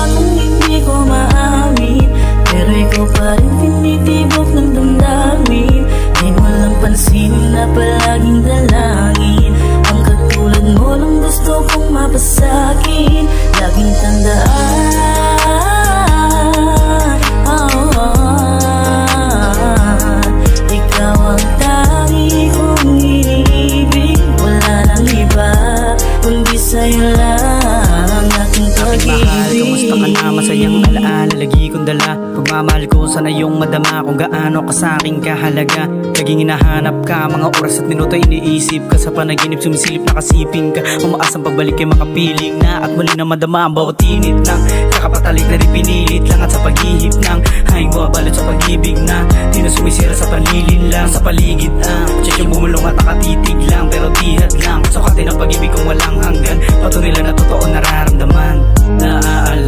kung hindi ko maamin, pero ikaw pa rin tinitibok ng damdamin. Di mo lang pansin na palaging dalangin, ang katulad mo lang gusto kong mapasakin. Laging tandaan, ikaw ang tangi kong iniibig. Wala nang iba kundi sa'yo lang ang aking pag-ibig. Kumusta ka na? Masayang alaala lagi kong dala. Pagmamahal ko sana yung madama kung gaano ka sa'king kahalaga. Laging hinahanap ka, mga oras at minuto iniisip ka. Sa panaginip sumisilip na kasiping ka, umaasang pabalik kay makapiling na. At muli na madama ang bawat init ng kakapatalik na di pinilit lang. At sa paghihip ng hangin bumabalot sa pag-ibig na di na sumisira sa panlilin lang. Sa paligid check yung bumulong at nakatitig lang, pero tihad lang. Sukatin ang pag-ibig kong walang hanggan, patunay lang na totoo nararamdaman. Naaalala